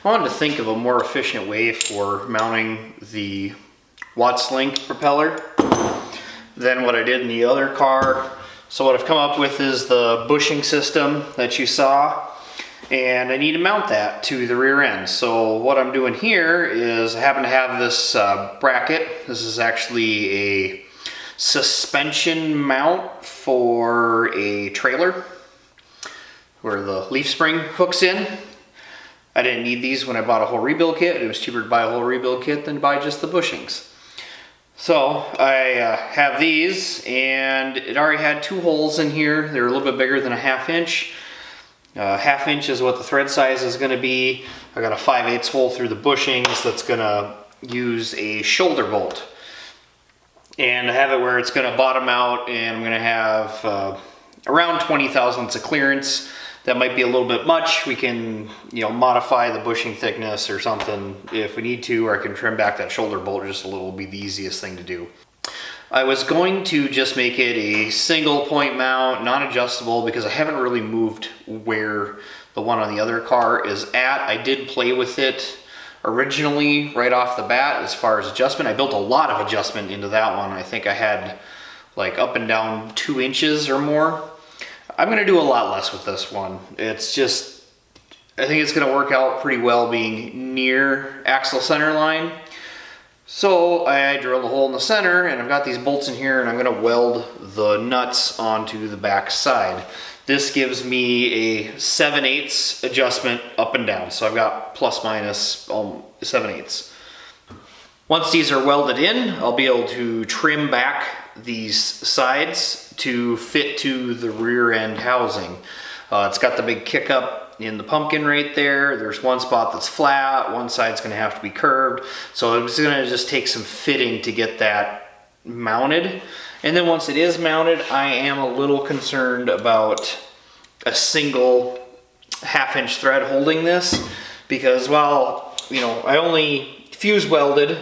I wanted to think of a more efficient way for mounting the Watts Link propeller than what I did in the other car. So what I've come up with is the bushing system that you saw, and I need to mount that to the rear end. So what I'm doing here is I happen to have this bracket. This is actually a suspension mount for a trailer where the leaf spring hooks in. I didn't need these when I bought a whole rebuild kit. It was cheaper to buy a whole rebuild kit than to buy just the bushings. So I have these, and it already had 2 holes in here. They're a little bit bigger than a 1/2 inch. 1/2 inch is what the thread size is going to be. I got a 5/8 hole through the bushings that's going to use a shoulder bolt. And I have it where it's going to bottom out, and I'm going to have around 20 thousandths of clearance. That might be a little bit much. We can, modify the bushing thickness or something if we need to, or I can trim back that shoulder bolt just a little. Will be the easiest thing to do. I was going to just make it a single point mount, non-adjustable, because I haven't really moved where the one on the other car is at. I did play with it originally right off the bat as far as adjustment. I built a lot of adjustment into that one. I think I had like up and down 2 inches or more. I'm going to do a lot less with this one. It's just, I think it's going to work out pretty well being near axle center line. So I drilled a hole in the center, and I've got these bolts in here, and I'm going to weld the nuts onto the back side. This gives me a 7/8 adjustment up and down. So I've got plus minus 7/8. Once these are welded in, I'll be able to trim back these sides to fit to the rear end housing. It's got the big kick up in the pumpkin right there. There's one spot that's flat, one side's gonna have to be curved. So it's gonna just take some fitting to get that mounted. And then once it is mounted, I am a little concerned about a single 1/2 inch thread holding this, because while, I only fuse welded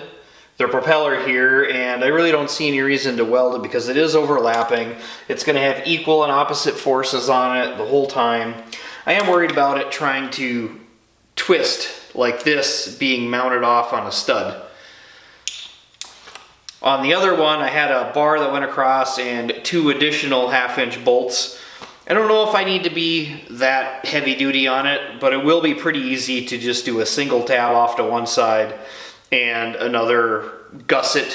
the propeller here, and I really don't see any reason to weld it because it is overlapping. It's going to have equal and opposite forces on it the whole time. I am worried about it trying to twist like this being mounted off on a stud. On the other one, I had a bar that went across and 2 additional 1/2 inch bolts. I don't know if I need to be that heavy duty on it, but it will be pretty easy to just do a single tab off to one side and another gusset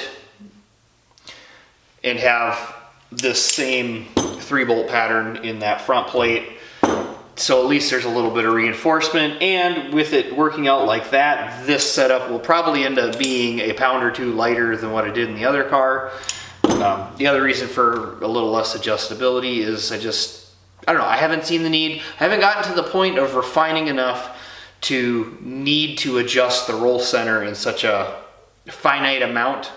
and have this same 3-bolt pattern in that front plate. So at least there's a little bit of reinforcement, and with it working out like that, this setup will probably end up being a pound or 2 lighter than what I did in the other car. The other reason for a little less adjustability is I don't know, I haven't seen the need. I haven't gotten to the point of refining enough to need to adjust the roll center in such a finite amount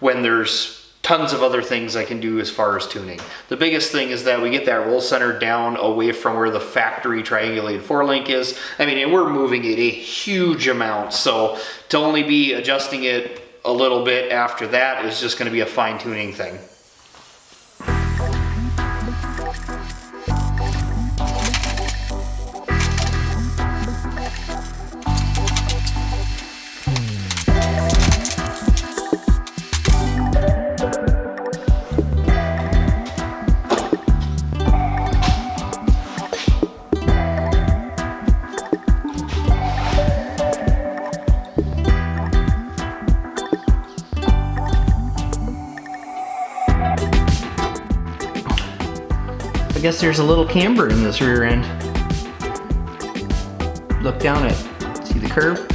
when there's tons of other things I can do as far as tuning. The biggest thing is that we get that roll center down away from where the factory triangulated 4-link is. And we're moving it a huge amount, so to only be adjusting it a little bit after that is just going to be a fine-tuning thing. I guess there's a little camber in this rear end. Look down it. See the curve?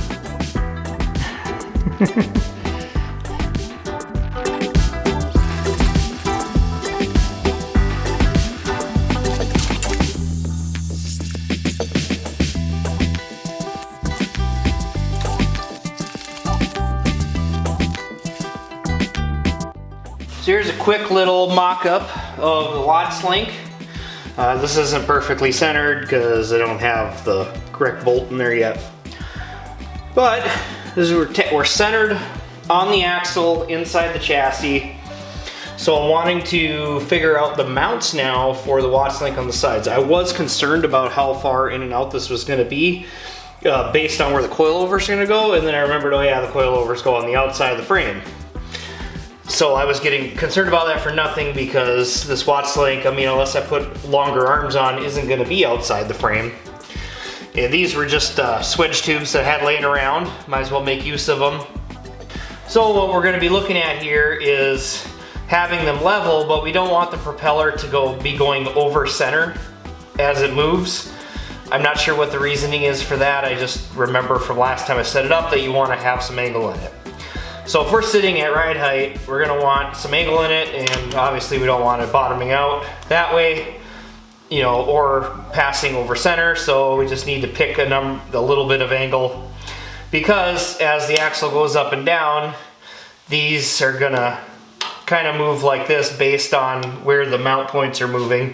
So here's a quick little mock-up of the Watts Link. This isn't perfectly centered because I don't have the correct bolt in there yet. But this is we're centered on the axle inside the chassis. So I'm wanting to figure out the mounts now for the Watts Link on the sides. I was concerned about how far in and out this was going to be. based on where the coilovers are gonna go, and then I remembered, oh yeah, the coilovers go on the outside of the frame. So I was getting concerned about that for nothing, because this Watts Link, I mean, unless I put longer arms on, isn't gonna be outside the frame. And these were just swedge tubes that I had laying around. Might as well make use of them. So what we're gonna be looking at here is having them level, but we don't want the propeller to be going over center as it moves. I'm not sure what the reasoning is for that. I just remember from last time I set it up that you want to have some angle in it. So if we're sitting at ride height, we're going to want some angle in it, and obviously we don't want it bottoming out that way, you know, or passing over center. So we just need to pick a little bit of angle, because as the axle goes up and down, these are going to kind of move like this based on where the mount points are moving.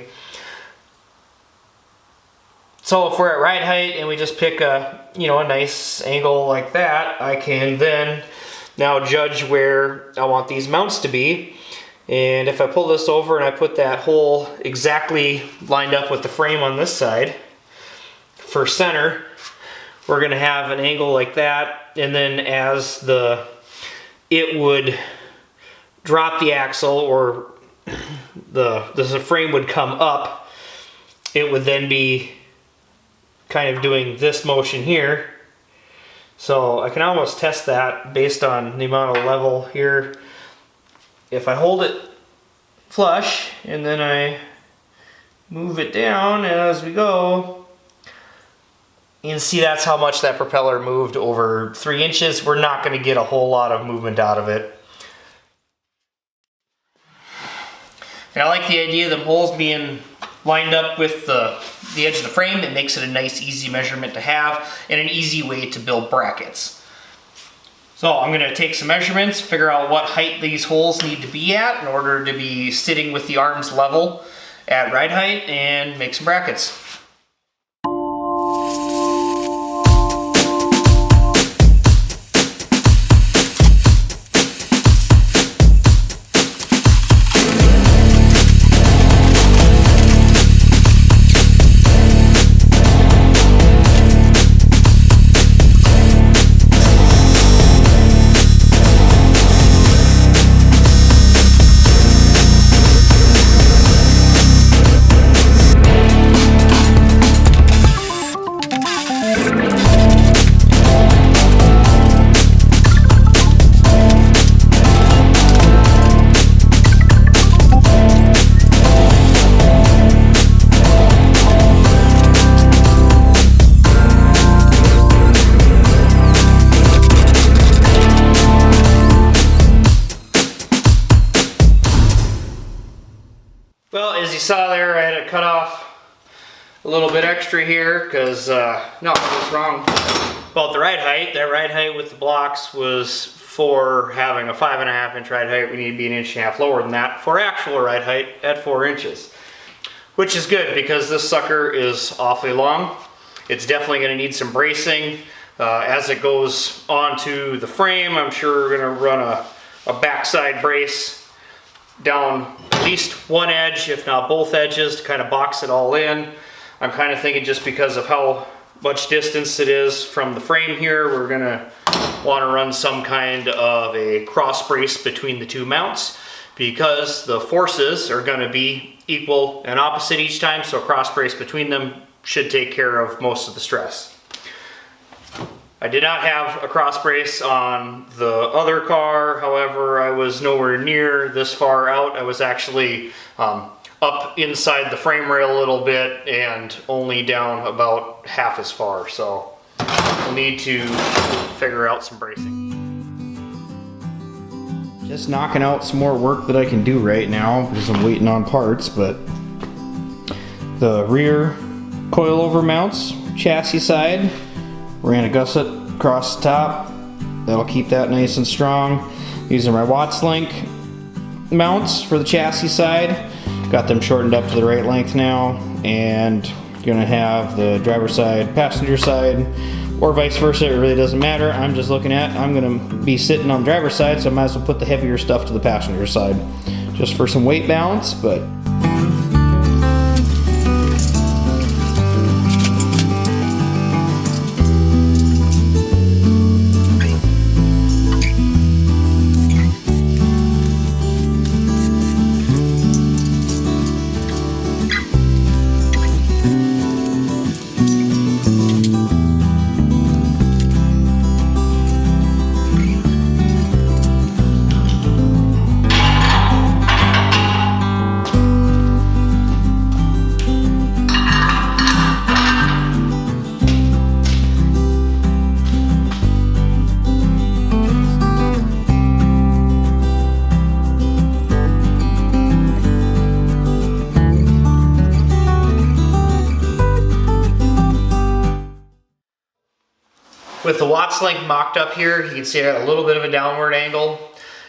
So if we're at ride height and we just pick a nice angle like that, I can then now judge where I want these mounts to be. And if I pull this over and I put that hole exactly lined up with the frame on this side for center, we're going to have an angle like that. And then as it would drop the axle, or the frame would come up, it would then be kind of doing this motion here. So I can almost test that based on the amount of level here. If I hold it flush and then I move it down as we go, you can see that's how much that propeller moved over 3 inches. We're not going to get a whole lot of movement out of it. And I like the idea of the holes being lined up with the edge of the frame. It makes it a nice, easy measurement to have and an easy way to build brackets. So I'm going to take some measurements, figure out what height these holes need to be at in order to be sitting with the arms level at ride height, and make some brackets. Well, as you saw there, I had to cut off a little bit extra here because, no, what's wrong about the ride height? That ride height with the blocks was for having a 5.5 inch ride height. We need to be 1.5 inches lower than that for actual ride height at 4 inches. Which is good, because this sucker is awfully long. It's definitely going to need some bracing. As it goes onto the frame, I'm sure we're going to run a backside brace down at least one edge, if not both edges, to kind of box it all in. I'm kind of thinking, just because of how much distance it is from the frame here, we're going to want to run some kind of a cross brace between the two mounts, because the forces are going to be equal and opposite each time, so a cross brace between them should take care of most of the stress. I did not have a cross brace on the other car. However, I was nowhere near this far out. I was actually up inside the frame rail a little bit and only down about half as far. So we'll need to figure out some bracing. Just knocking out some more work that I can do right now because I'm waiting on parts, but the rear coilover mounts, chassis side, ran a gusset across the top. That'll keep that nice and strong. These are my Watts Link mounts for the chassis side. Got them shortened up to the right length now, and gonna have the driver's side, passenger side, or vice versa. It really doesn't matter. I'm just looking at, I'm gonna be sitting on the driver's side, so I might as well put the heavier stuff to the passenger side, just for some weight balance. But With the Watts Link mocked up here, you can see I got a little bit of a downward angle,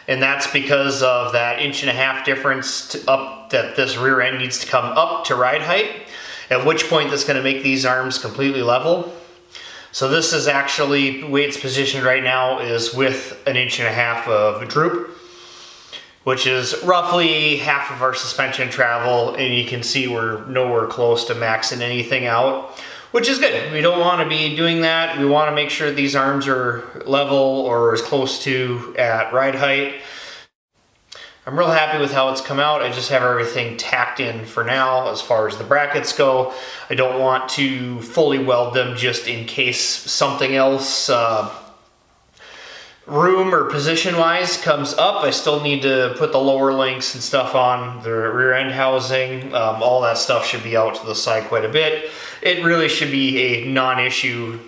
and that's because of that 1.5 inch difference up that this rear end needs to come up to ride height, at which point that's going to make these arms completely level. So this is actually, the way it's positioned right now is with an 1.5 inch of droop, which is roughly half of our suspension travel, and you can see we're nowhere close to maxing anything out, which is good. We don't want to be doing that. We want to make sure these arms are level or as close to at ride height. I'm real happy with how it's come out. I just have everything tacked in for now as far as the brackets go. I don't want to fully weld them just in case something else room or position wise comes up. I still need to put the lower links and stuff on the rear end housing. All that stuff should be out to the side quite a bit. It really should be a non-issue,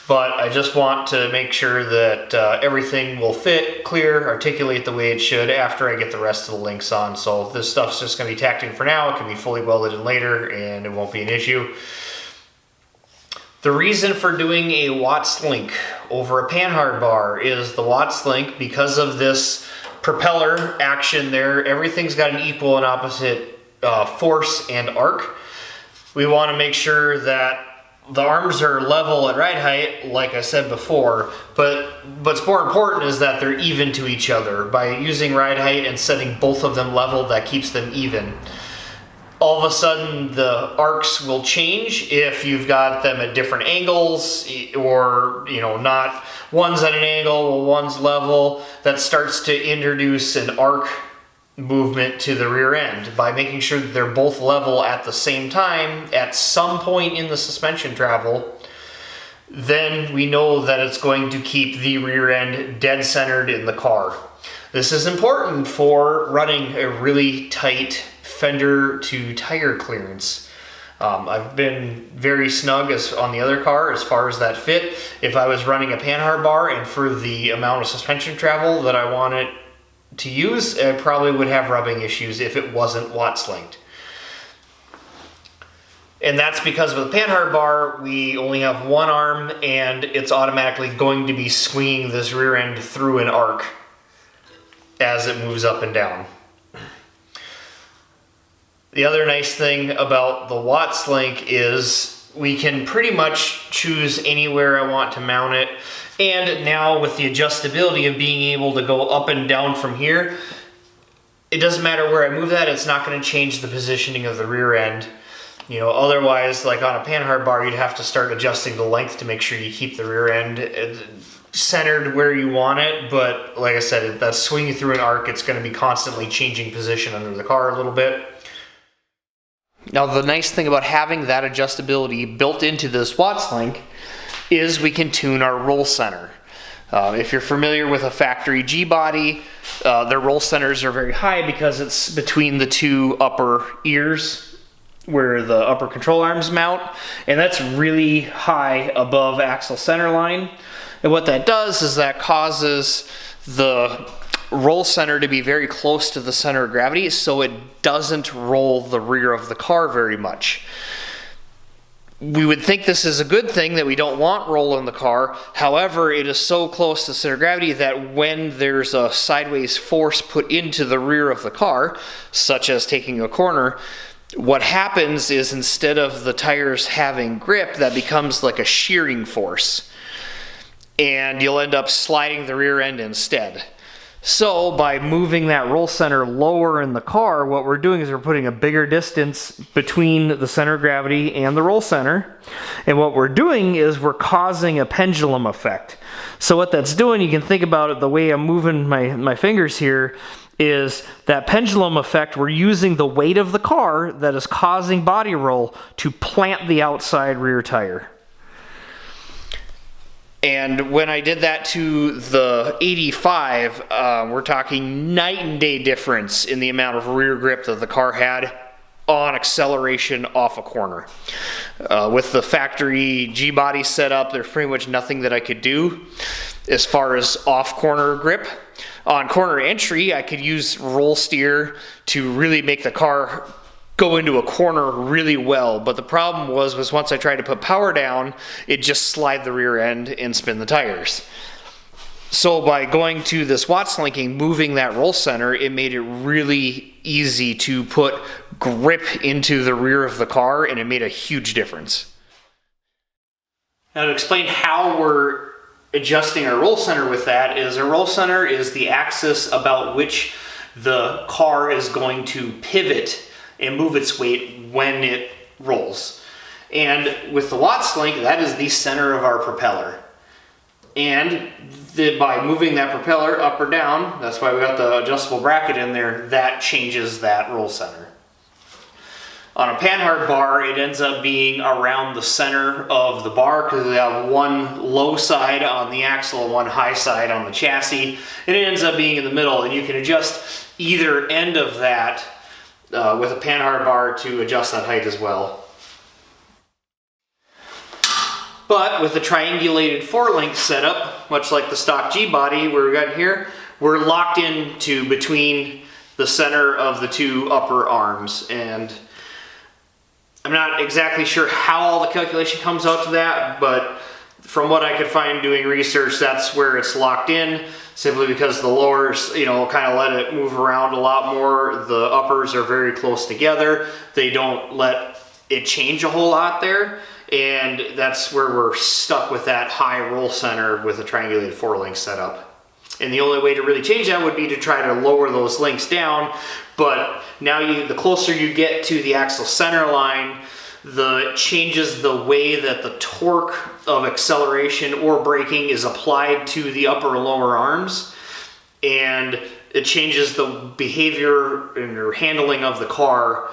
but I just want to make sure that everything will fit, clear, articulate the way it should after I get the rest of the links on. So this stuff's just going to be tacked in for now. It can be fully welded in later and it won't be an issue. The reason for doing a Watts Link over a panhard bar is the Watts Link, because of this propeller action there, everything's got an equal and opposite force and arc. We want to make sure that the arms are level at ride height, like I said before, but what's more important is that they're even to each other. By using ride height and setting both of them level, that keeps them even. All of a sudden the arcs will change if you've got them at different angles, or not one's at an angle, one's level. That starts to introduce an arc movement to the rear end. By making sure that they're both level at the same time at some point in the suspension travel, then we know that it's going to keep the rear end dead centered in the car. This is important for running a really tight fender to tire clearance. I've been very snug on the other car as far as that fit. If I was running a panhard bar and for the amount of suspension travel that I wanted to use, I probably would have rubbing issues if it wasn't Watts linked. And that's because with a panhard bar, we only have one arm and it's automatically going to be swinging this rear end through an arc as it moves up and down. The other nice thing about the Watts Link is we can pretty much choose anywhere I want to mount it. And now with the adjustability of being able to go up and down from here, it doesn't matter where I move that, it's not going to change the positioning of the rear end. Otherwise, like on a panhard bar, you'd have to start adjusting the length to make sure you keep the rear end centered where you want it. But like I said, that's swinging through an arc. It's going to be constantly changing position under the car a little bit. Now, the nice thing about having that adjustability built into this Watts Link is we can tune our roll center. If you're familiar with a factory G-body, their roll centers are very high because it's between the two upper ears where the upper control arms mount, and that's really high above axle center line. And what that does is that causes the roll center to be very close to the center of gravity, so it doesn't roll the rear of the car very much. We would think this is a good thing, that we don't want roll in the car. However, it is so close to the center of gravity that when there's a sideways force put into the rear of the car, such as taking a corner, what happens is instead of the tires having grip, that becomes like a shearing force. And you'll end up sliding the rear end instead. So by moving that roll center lower in the car, what we're doing is we're putting a bigger distance between the center of gravity and the roll center. And what we're doing is we're causing a pendulum effect. So what that's doing, you can think about it the way I'm moving my fingers here, is that pendulum effect. We're using the weight of the car that is causing body roll to plant the outside rear tire. And when I did that to the 85, we're talking night and day difference in the amount of rear grip that the car had on acceleration off a corner. With the factory G-body setup, there's pretty much nothing that I could do as far as off corner grip. On corner entry, I could use roll steer to really make the car go into a corner really well, but the problem was once I tried to put power down, it just slide the rear end and spin the tires. So by going to this Watts linking, moving that roll center, it made it really easy to put grip into the rear of the car, and it made a huge difference. Now to explain how we're adjusting our roll center with that is, our roll center is the axis about which the car is going to pivot and move its weight when it rolls. And with the Watts link, that is the center of our propeller. And by moving that propeller up or down, that's why we got the adjustable bracket in there, that changes that roll center. On a panhard bar, it ends up being around the center of the bar because they have one low side on the axle and one high side on the chassis, and it ends up being in the middle, and you can adjust either end of that with a panhard bar to adjust that height as well. But with the triangulated 4-link setup, much like the stock G body we've got here, we're locked into between the center of the two upper arms. And I'm not exactly sure how all the calculation comes out to that, but from what I could find doing research, that's where it's locked in, simply because the lowers, kind of let it move around a lot more. The uppers are very close together. They don't let it change a whole lot there. And that's where we're stuck with that high roll center with a triangulated 4-link setup. And the only way to really change that would be to try to lower those links down. But now the closer you get to the axle center line, it changes the way that the torque of acceleration or braking is applied to the upper and lower arms. And it changes the behavior and handling of the car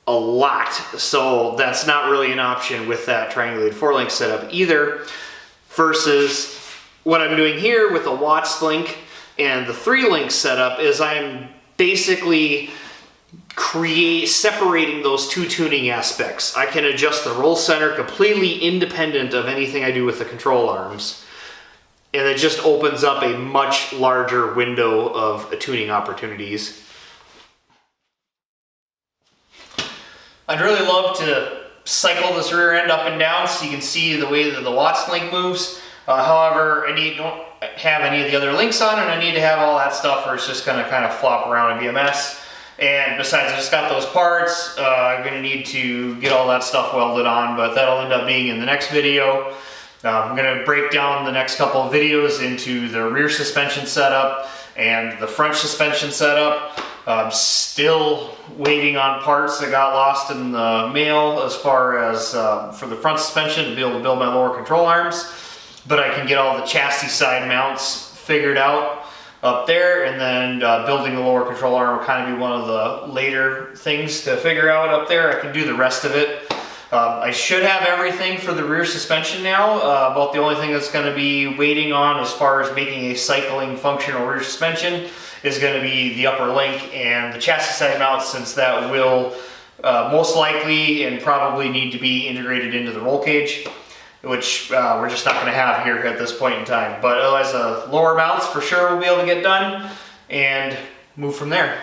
a lot. So that's not really an option with that triangulated 4-link setup either, versus what I'm doing here with the Watts link and the 3-link setup is I'm basically separating those two tuning aspects. I can adjust the roll center completely independent of anything I do with the control arms, and it just opens up a much larger window of tuning opportunities. I'd really love to cycle this rear end up and down so you can see the way that the Watts link moves. However, I don't have any of the other links on, and I need to have all that stuff or it's just going to kind of flop around and be a mess. And besides, I just got those parts. I'm going to need to get all that stuff welded on, but that'll end up being in the next video. I'm going to break down the next couple of videos into the rear suspension setup and the front suspension setup. I'm still waiting on parts that got lost in the mail as far as for the front suspension to be able to build my lower control arms. But I can get all the chassis side mounts figured out up there, and then building the lower control arm will kind of be one of the later things to figure out up there. I can do the rest of it. I should have everything for the rear suspension now. About the only thing that's going to be waiting on as far as making a cycling functional rear suspension is going to be the upper link and the chassis side mount, since that will most likely and probably need to be integrated into the roll cage, which we're just not going to have here at this point in time. But otherwise, lower mounts for sure we'll be able to get done and move from there.